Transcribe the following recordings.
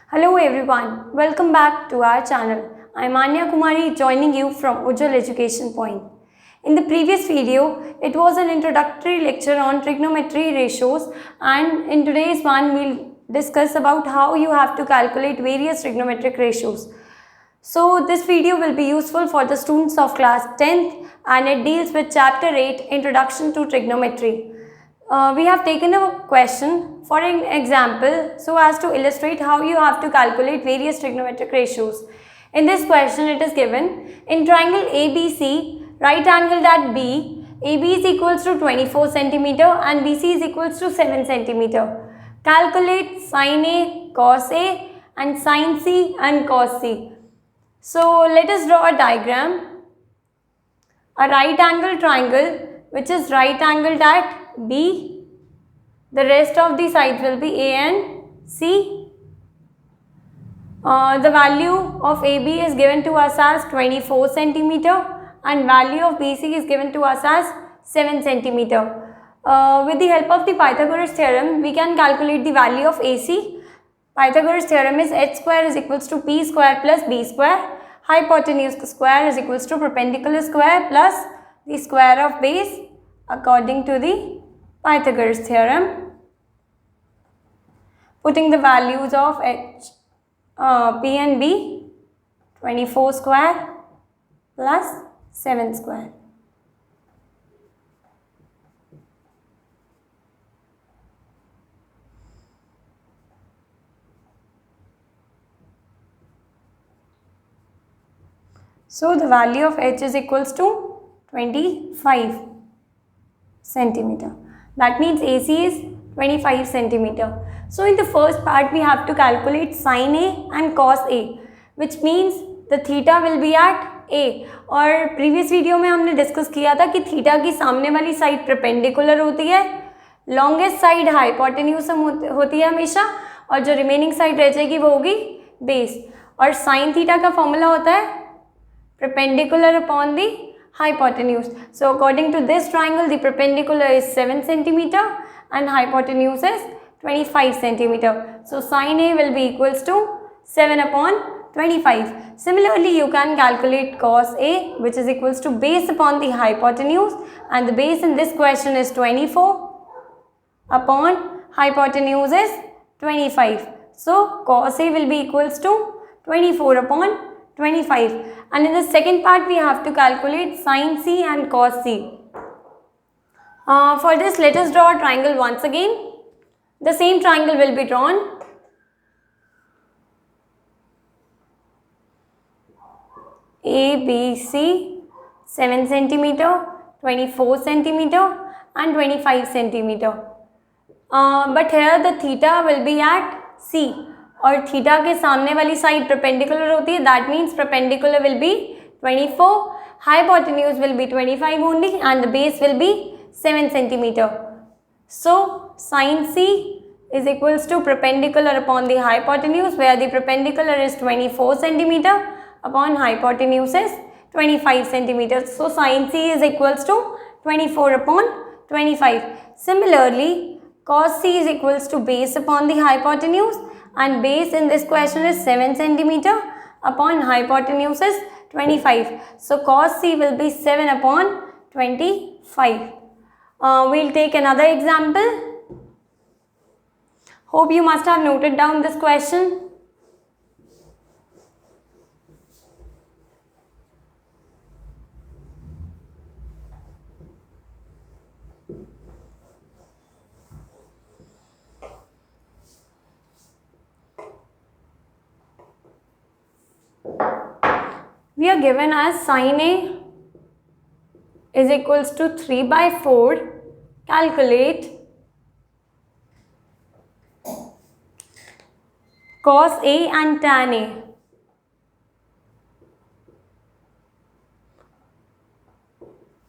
Hello everyone, welcome back to our channel. I am Anya Kumari joining you from Ujjwal Education Point. In the previous video, it was an introductory lecture on trigonometry ratios, and in today's one we'll discuss about how you have to calculate various trigonometric ratios. So this video will be useful for the students of class 10th and it deals with chapter 8 Introduction to Trigonometry. We have taken a question for an example so as to illustrate how you have to calculate various trigonometric ratios. In this question it is given, in triangle ABC, right angled at B, AB is equals to 24 cm and BC is equals to 7 cm. Calculate sin A, cos A and sin C and cos C. So let us draw a diagram. A right angle triangle which is right angled at B, the rest of the sides will be A and C. The value of AB is given to us as 24 cm and value of BC is given to us as 7 cm. With the help of the Pythagoras theorem, we can calculate the value of AC. Pythagoras theorem is h square is equals to p square plus b square. Hypotenuse square is equals to perpendicular square plus the square of base according to the Pythagoras theorem. Putting the values of p and b, 24 square plus 7 square. So the value of h is equals to 25 centimeter. That means AC is 25 centimeter. So in the first part we have to calculate sin A and cos A, which means the theta will be at A. और previous video में हमने discuss किया था कि theta की सामने वाली side perpendicular होती है, longest side hypotenuse होती है हमेशा, और जो remaining side रह जाएगी वो होगी base. और sin थीटा का formula होता है perpendicular upon the hypotenuse. So according to this triangle, the perpendicular is 7 centimeter and hypotenuse is 25 centimeter. So sin A will be equals to 7 upon 25. Similarly, you can calculate cos A, which is equals to base upon the hypotenuse, and the base in this question is 24 upon hypotenuse is 25. So cos A will be equals to 24 upon 25. And in the second part we have to calculate sin C and cos C. For this, let us draw a triangle once again. The same triangle will be drawn. ABC, 7 centimeter, 24 centimeter and 25 centimeter. But here the theta will be at C. और theta के सामने वाली side perpendicular होती है, that means perpendicular will be 24, hypotenuse will be 25 only and the base will be 7 centimeter. So sin C is equals to perpendicular upon the hypotenuse, where the perpendicular is 24 centimeter upon hypotenuse is 25 centimeters. So sin C is equals to 24 upon 25. Similarly, cos C is equals to base upon the hypotenuse, and base in this question is 7 centimeter upon hypotenuse is 25. So cos C will be 7 upon 25. We'll take another example. Hope you must have noted down this question. We are given as sin A is equals to 3 by 4. Calculate cos A and tan A.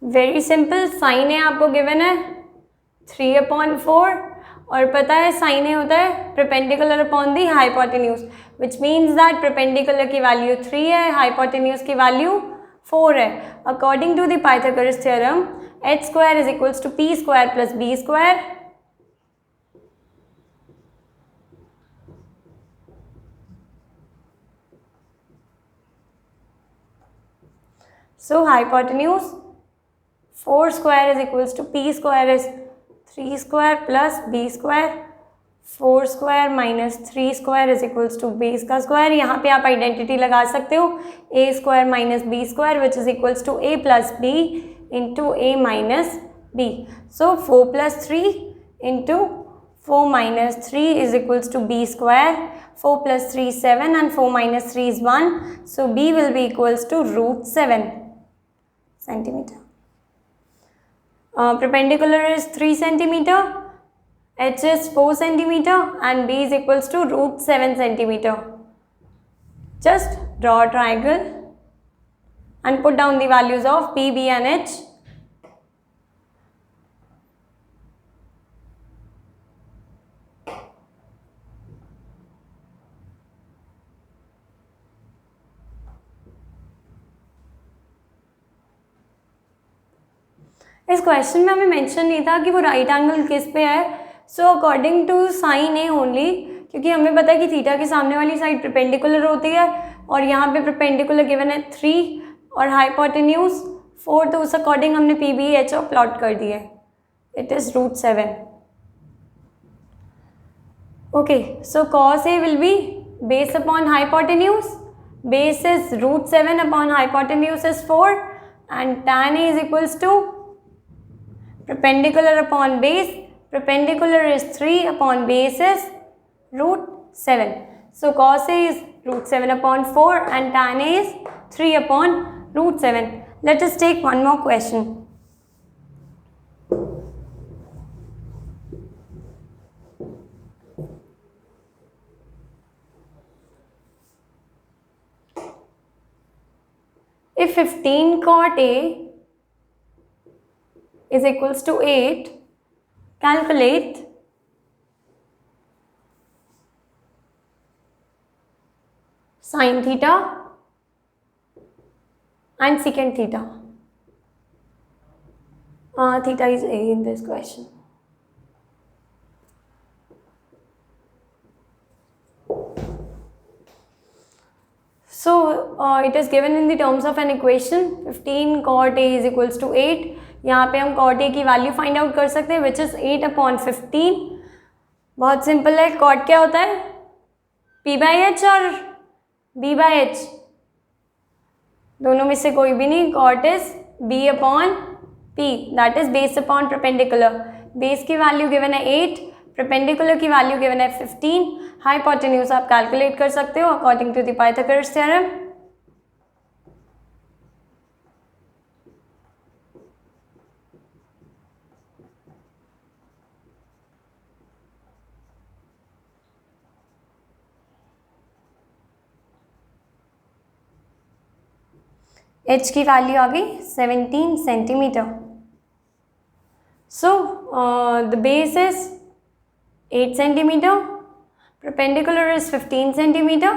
Very simple. sin A आपको given है 3 upon 4 और पता है sin A होता है perpendicular upon the hypotenuse, which means that perpendicular की value 3 है, hypotenuse की value 4 है. According to the Pythagoras theorem, h square is equals to p square plus b square. So hypotenuse 4 square is equals to p square is 3 square plus b square, 4 square minus 3 square is equals to base का square. यहाँ पे आप identity लगा सकते हो a square minus b square which is equals to a plus b into a minus b. So 4 plus 3 into 4 minus 3 is equals to b square. 4 plus 3 is 7 and 4 minus 3 is 1. So b will be equals to root 7 centimeter. Perpendicular is 3 centimeter, h is 4 centimeter and b is equals to root 7 centimeter. Just draw a triangle and put down the values of p, b and h. इस question में हमें mention नहीं था कि वो right angle किस पे है. So according to sine A only, क्योंकि हमें पता है कि थीटा के सामने वाली साइड परपेंडिकुलर होती है और यहाँ पे परपेंडिकुलर गिवन है 3 और हाइपोटेन्यूज 4, तो उस अकॉर्डिंग हमने पी बी एच और प्लॉट कर दिया है. It is root 7. Okay, so cos A will be base upon hypotenuse. Base is root 7 upon hypotenuse is 4 and tan A is equals to perpendicular upon base. Perpendicular is 3 upon base is root 7. So cos A is root 7 upon 4 and tan A is 3 upon root 7. Let us take one more question. If 15 cot A is equals to 8, calculate sin theta and secant theta. Theta is A in this question. So it is given in the terms of an equation 15 cot A is equals to 8. यहाँ पे हम cot A की value find out कर सकते हैं which is 8 upon 15. बहुत simple है. cot क्या होता है? p by h और b by h, दोनों में से कोई भी नहीं. cot is b upon p, that is base upon perpendicular. base की वैल्यू गिवन है 8, perpendicular की वैल्यू गिवन है 15. हाइपोटेन्यूज आप कैलकुलेट कर सकते हो according to the Pythagoras theorem. h की वैल्यू आ गई 17 centimetre. So the base is 8 centimeter, perpendicular is 15 centimeter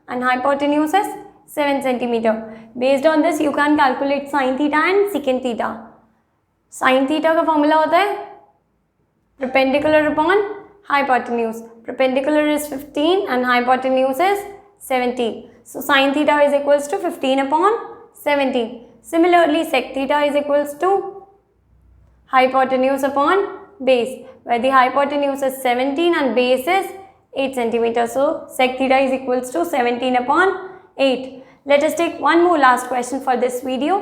and hypotenuse is 7 centimeter. Based on this you can calculate sin theta and secant theta. sin theta का formula होता है perpendicular upon hypotenuse. Perpendicular is 15 and hypotenuse is 17. So sin theta is equals to 15 upon 17. Similarly sec theta is equals to hypotenuse upon base, where the hypotenuse is 17 and base is 8 centimeters. So sec theta is equals to 17 upon 8. Let us take one more last question for this video.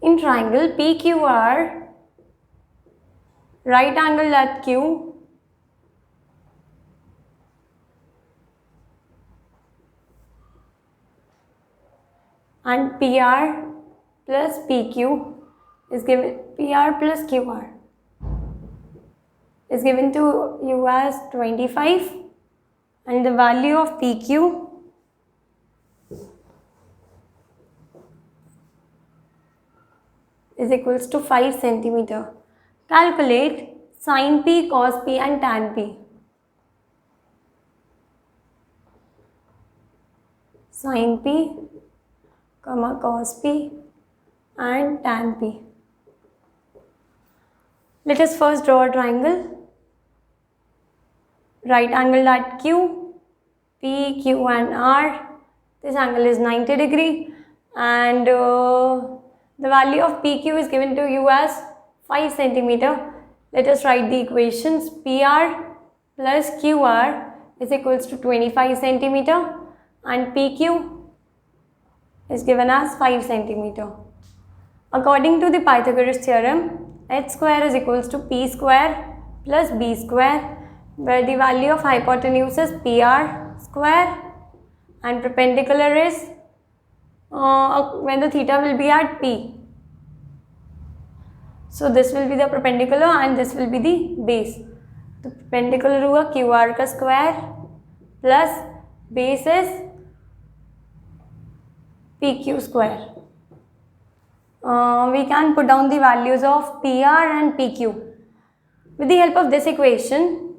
In triangle PQR, right angle at Q and PR plus PQ is given, PR plus QR is given to you as 25 and the value of PQ is equals to 5 centimeter. Calculate sin P, cos P and tan P. Sin P, cos P and tan P. Let us first draw a triangle. Right angle at Q, P, Q and R. This angle is 90 degree and the value of PQ is given to you as 5 centimeter. Let us write the equations. PR plus QR is equals to 25 centimeter and PQ is given as 5 centimeter. According to the Pythagoras theorem, h square is equals to p square plus b square, where the value of hypotenuse is PR square and perpendicular is when the theta will be at P. So this will be the perpendicular and this will be the base. तो perpendicular हुआ QR का square plus base is PQ square. We can put down the values of PR and PQ. With the help of this equation,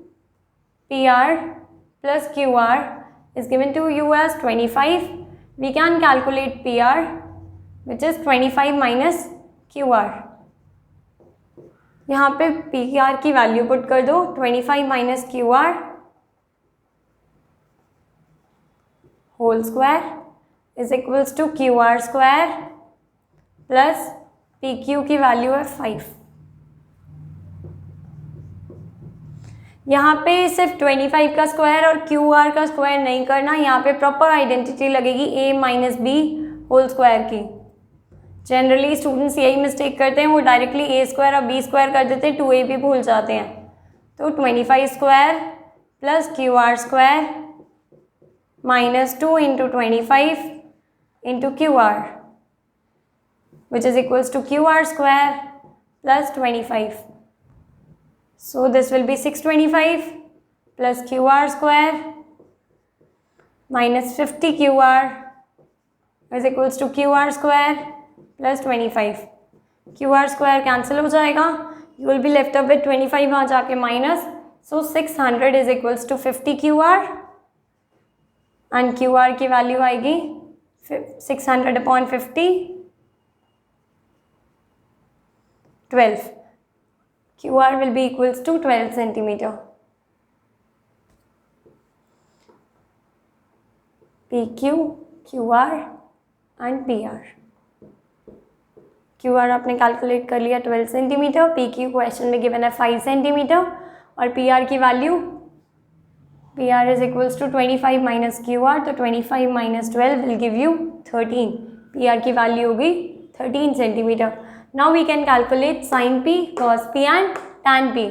PR plus QR is given to you as 25. We can calculate PR, which is 25 minus QR. यहाँ पे PR की value put कर दो 25 minus QR whole square is equals to QR square plus PQ की value है 5. यहाँ पे सिर्फ 25 का स्क्वायर और QR का स्क्वायर नहीं करना, यहाँ पे प्रॉपर आइडेंटिटी लगेगी A minus B whole square की. जनरली स्टूडेंट्स यही मिस्टेक करते हैं, वो डायरेक्टली ए स्क्वायर और बी स्क्वायर कर देते हैं, 2ab भी भूल जाते हैं. तो 25 square plus QR square minus 2 into 25 into QR which is equals to QR square plus 25. So this will be 625 plus QR square minus 50 QR is equals to QR square plus 25. QR square cancel हो जाएगा. You will be left up with 25 वहाँ जाके minus. So 600 is equals to 50 QR and QR की value आएगी 600 upon 50 12. QR will be equals to 12 centimeter. PQ, QR and PR. QR आपने calculate कर लिया 12 centimetre, PQ question में given है 5 centimetre और PR की value PR is equals to 25 minus QR, तो 25 minus 12 will give you 13. PR की value होगी 13 centimetre. Now we can calculate sin P, cos P and tan P.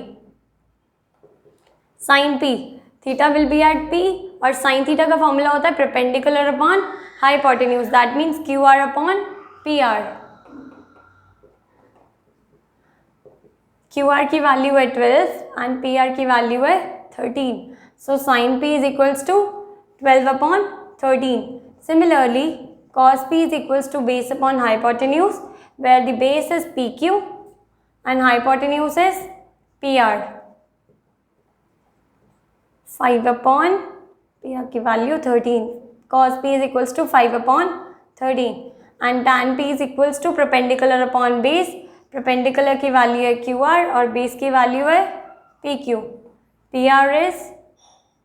Sin P, theta will be at P और sin theta का formula होता है perpendicular upon hypotenuse. That means QR upon PR. QR की value है 12 and PR की value है 13. So sin P is equals to 12 upon 13. Similarly, cos P is equals to base upon hypotenuse, where the base is PQ and hypotenuse is PR. 5 upon PR की value 13. Cos P is equals to 5 upon 13 and tan P is equals to perpendicular upon base. Perpendicular की value है QR और base की value है PQ. PR is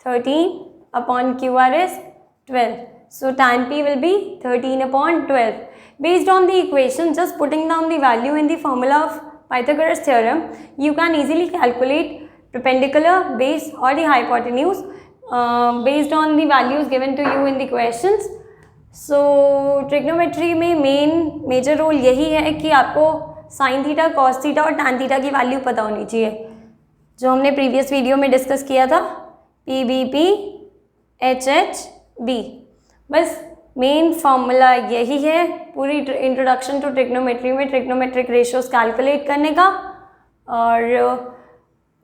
13 upon QR is 12. So tan P will be 13 upon 12. Based on the equation, just putting down the value in the formula of Pythagoras theorem, you can easily calculate perpendicular, base or the hypotenuse based on the values given to you in the questions. So trigonometry में major role यही है कि आपको sin theta, cos theta और tan theta की value पता होनी चाहिए, जो हमने प्रीवियस वीडियो में डिस्कस किया था. PBP, HHB, बस मेन फॉर्मूला यही है पूरी इंट्रोडक्शन टू ट्रिग्नोमेट्री में ट्रिग्नोमेट्रिक रेशियोज कैलकुलेट करने का. और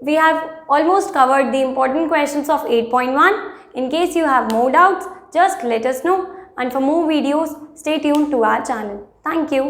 we have almost covered the important questions of 8.1. In case you have more doubts, just let us know, and for more videos stay tuned to our channel. Thank you.